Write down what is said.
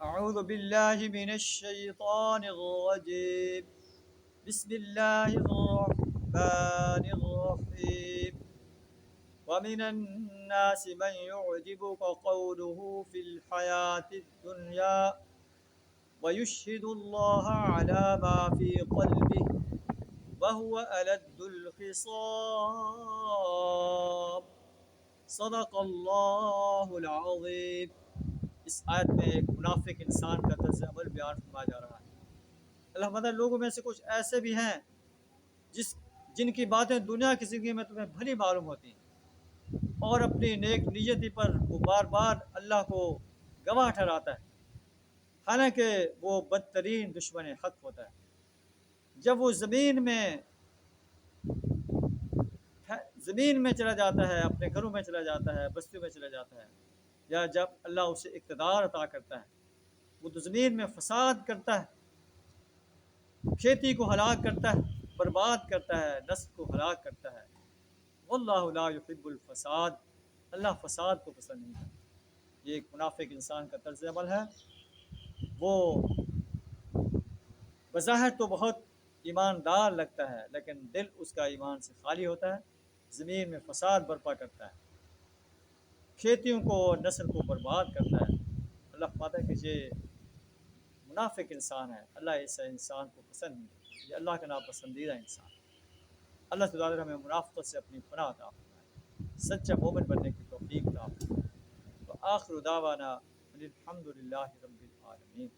أعوذ بالله من الشيطان الرجيم بسم الله الرحمن الرحيم ومن الناس من يعجبك قوله في الحياة الدنيا ويشهد الله على ما في قلبه وهو ألد الخصام صدق اللہ العظیم۔ اس آیت میں ایک منافق انسان کا طرز عمل بیان فرمایا جا رہا ہے۔ اللہ مدد لوگوں میں سے کچھ ایسے بھی ہیں جن کی باتیں دنیا کی زندگی میں تمہیں بھلی معلوم ہوتی ہیں اور اپنی نیک نیتی پر وہ بار بار اللہ کو گواہ ٹھہراتا ہے، حالانکہ وہ بدترین دشمن حق ہوتا ہے۔ جب وہ زمین میں چلا جاتا ہے، اپنے گھروں میں چلا جاتا ہے، بستیوں میں چلا جاتا ہے، یا جب اللہ اسے اقتدار عطا کرتا ہے، وہ تو زمین میں فساد کرتا ہے، کھیتی کو ہلاک کرتا ہے، برباد کرتا ہے، نسل کو ہلاک کرتا ہے۔ واللہ لا يحب الفساد، اللہ فساد کو پسند نہیں کرتا۔ یہ ایک منافق انسان کا طرز عمل ہے۔ وہ بظاہر تو بہت ایماندار لگتا ہے، لیکن دل اس کا ایمان سے خالی ہوتا ہے، زمین میں فساد برپا کرتا ہے، کھیتیوں کو اور نسل کو برباد کرتا ہے۔ اللہ فرماتا ہے کہ یہ منافق انسان ہے، اللہ اس انسان کو پسند نہیں کرتا، یہ اللہ کا ناپسندیدہ انسان۔ اللہ تعالیٰ ہمیں منافقت سے اپنی پناہ عطا فرمائے، سچا مومن بننے کی توفیق عطا فرمائے۔ وآخر دعوانا الحمد للہ رب العالمین۔